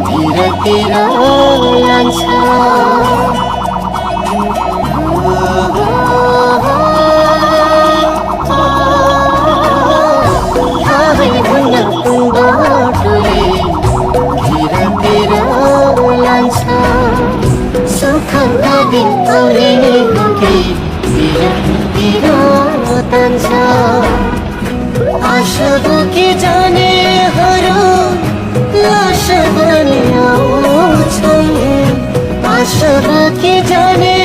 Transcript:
विरतिर लान्छ सुखका दिन औरेको विरतिर तान्छ आशा बोके जानेहरू लास बने आउँछन् आशा बोके जाने